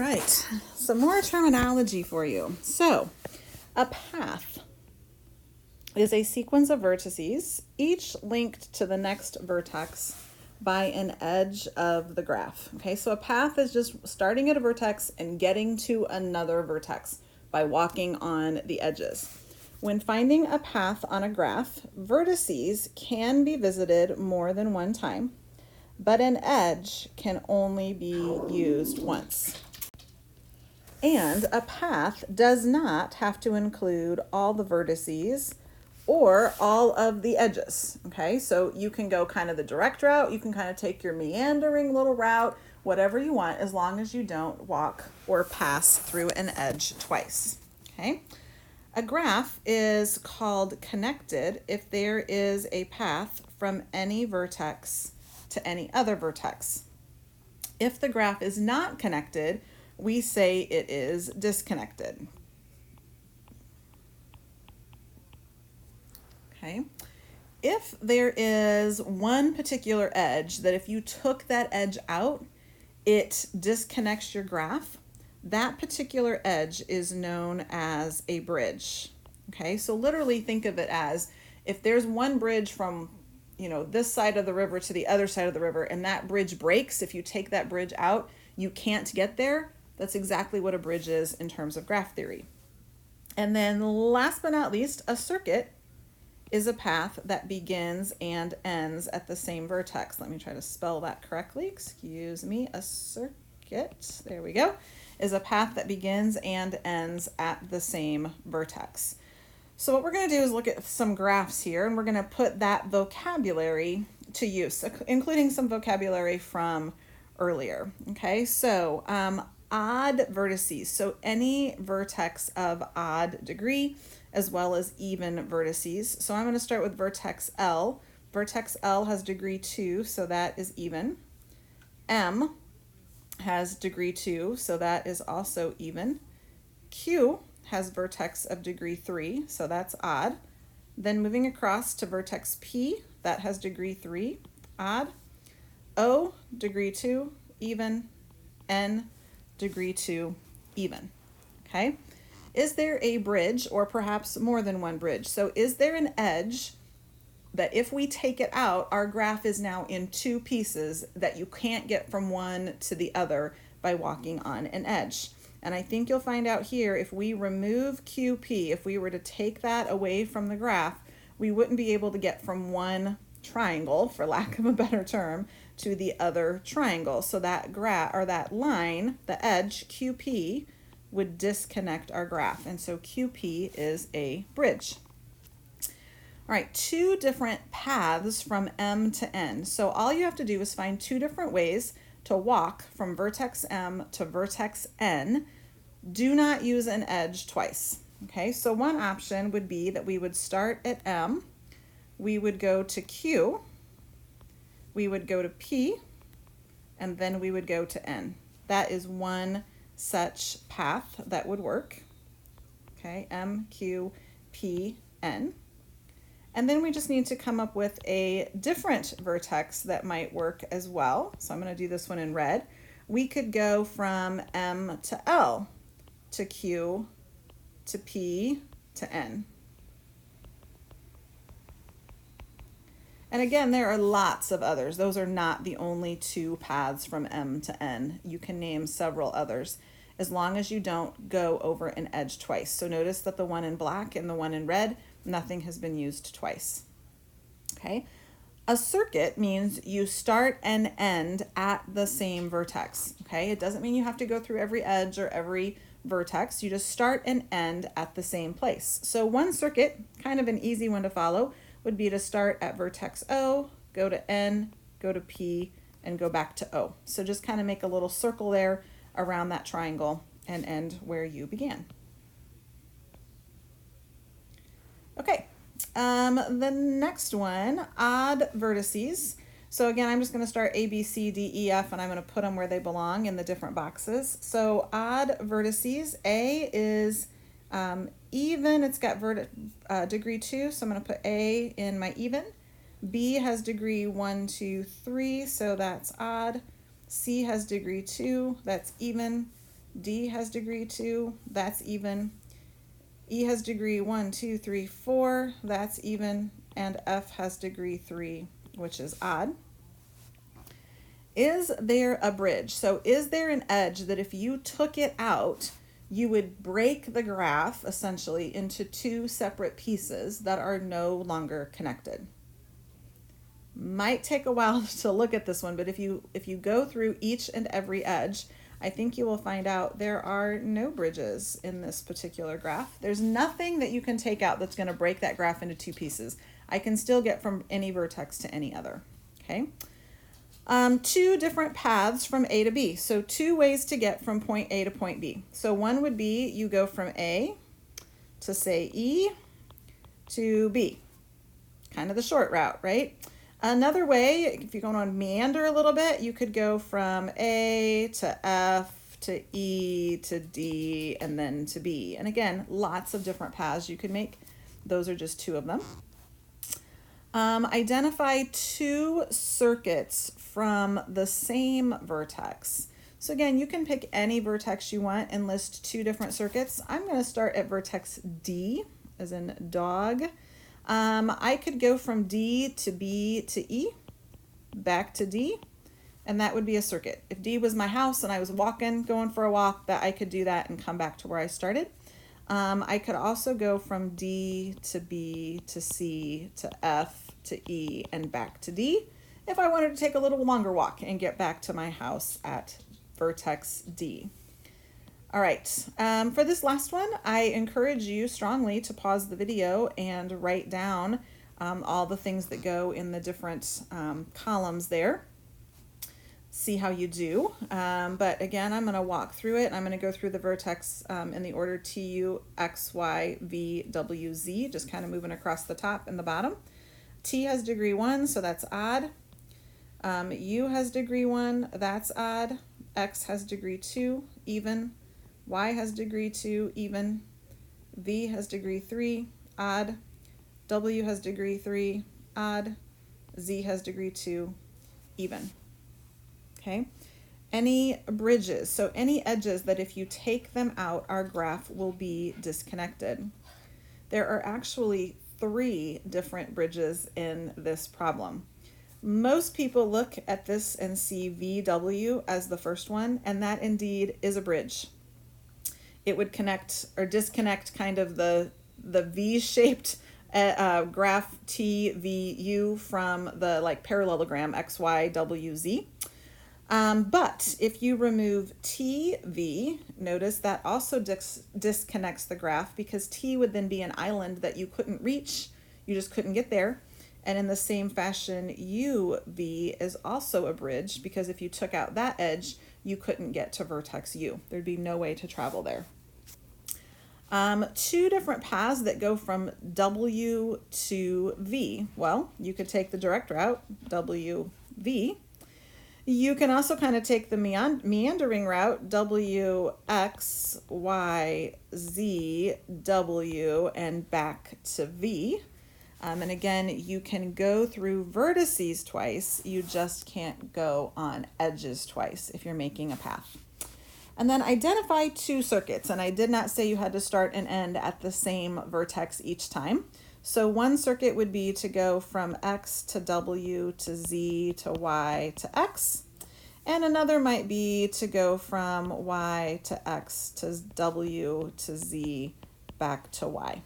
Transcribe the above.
right, some more terminology for you. So, a path is a sequence of vertices, each linked to the next vertex by an edge of the graph. Okay, so a path is just starting at a vertex and getting to another vertex by walking on the edges. When finding a path on a graph, vertices can be visited more than one time, but an edge can only be used once. And a path does not have to include all the vertices or all of the edges. Okay, so you can go kind of the direct route, you can kind of take your meandering little route, whatever you want, as long as you don't walk or pass through an edge twice. Okay, a graph is called connected if there is a path from any vertex to any other vertex. If the graph is not connected, we say it is disconnected. Okay. If there is one particular edge that if you took that edge out, it disconnects your graph, that particular edge is known as a bridge. Okay, so literally think of it as if there's one bridge from this side of the river to the other side of the river, and that bridge breaks, if you take that bridge out, you can't get there. That's exactly what a bridge is in terms of graph theory. And then last but not least, a circuit is a path that begins and ends at the same vertex. Let me try to spell that correctly. Excuse me. A circuit, there we go, is a path that begins and ends at the same vertex. So what we're going to do is look at some graphs here, and we're going to put that vocabulary to use, including some vocabulary from earlier. Okay, so odd vertices, so any vertex of odd degree, as well as even vertices. So I'm going to start with vertex L. Vertex L has degree 2, so that is even. M has degree 2, so that is also even. Q has vertex of degree 3, so that's odd. Then moving across to vertex P, that has degree 3, odd. O, degree 2, even. N, degree 2, even. Okay. Is there a bridge, or perhaps more than one bridge? So is there an edge that if we take it out, our graph is now in two pieces that you can't get from one to the other by walking on an edge? And I think you'll find out here, if we remove QP, if we were to take that away from the graph, we wouldn't be able to get from one triangle, for lack of a better term, to the other triangle. So that graph, or that line, the edge, QP, would disconnect our graph. And so QP is a bridge. All right, two different paths from M to N. So all you have to do is find two different ways to walk from vertex M to vertex N. Do not use an edge twice. Okay, so one option would be that we would start at M, we would go to Q, we would go to P, and then we would go to N. That is one such path that would work. Okay, M, Q, P, N. And then we just need to come up with a different vertex that might work as well. So I'm going to do this one in red. We could go from M to L to Q to P to N. And again, there are lots of others. Those are not the only two paths from M to N. You can name several others, as long as you don't go over an edge twice. So notice that the one in black and the one in red, nothing has been used twice. Okay. A circuit means you start and end at the same vertex. Okay. It doesn't mean you have to go through every edge or every vertex. You just start and end at the same place. So one circuit, kind of an easy one to follow, would be to start at vertex O, go to N, go to P, and go back to O. So just kind of make a little circle there around that triangle and end where you began. Okay, the next one, odd vertices. So again, I'm just going to start A, B, C, D, E, F, and I'm going to put them where they belong in the different boxes. So odd vertices, A is even, it's got degree 2, so I'm going to put A in my even. B has degree 1, 2, 3, so that's odd. C has degree 2, that's even. D has degree 2, that's even. E has degree 1, 2, 3, 4, that's even. And F has degree 3, which is odd. Is there a bridge? So is there an edge that if you took it out, you would break the graph essentially into two separate pieces that are no longer connected? Might take a while to look at this one, but if you go through each and every edge, I think you will find out there are no bridges in this particular graph. There's nothing that you can take out that's going to break that graph into two pieces. I can still get from any vertex to any other. Okay. Two different paths from A to B. So two ways to get from point A to point B. So one would be you go from A to say E to B. Kind of the short route, right? Another way, if you're going to meander a little bit, you could go from A to F to E to D and then to B. And again, lots of different paths you could make. Those are just two of them. Identify two circuits from the same vertex. So again, you can pick any vertex you want and list two different circuits. I'm going to start at vertex D, as in dog. I could go from D to B to E, back to D, and that would be a circuit. If D was my house and I was going for a walk, that I could do that and come back to where I started. I could also go from D to B to C to F to E and back to D if I wanted to take a little longer walk and get back to my house at vertex D. All right, for this last one, I encourage you strongly to pause the video and write down all the things that go in the different columns there. See how you do. But again, I'm going to walk through it. I'm going to go through the vertex in the order T, U, X, Y, V, W, Z, just kind of moving across the top and the bottom. T has degree 1, so that's odd. U has degree 1, that's odd. X has degree 2, even. Y has degree 2, even. V has degree 3, odd. W has degree 3, odd. Z has degree 2, even. Okay. Any bridges, so any edges that if you take them out, our graph will be disconnected. There are actually 3 different bridges in this problem. Most people look at this and see VW as the first one, and that indeed is a bridge. It would connect or disconnect kind of the V-shaped graph TVU from the like parallelogram XYWZ. But if you remove TV, notice that also disconnects the graph because T would then be an island that you couldn't reach. You just couldn't get there. And in the same fashion, UV is also a bridge because if you took out that edge, you couldn't get to vertex U. There'd be no way to travel there. 2 different paths that go from W to V. Well, you could take the direct route, WV. You can also kind of take the meandering route, W, X, Y, Z, W, and back to V. And again, you can go through vertices twice. You just can't go on edges twice if you're making a path. And then identify 2 circuits. And I did not say you had to start and end at the same vertex each time. So one circuit would be to go from X to W to Z to Y to X. And another might be to go from Y to X to W to Z back to Y.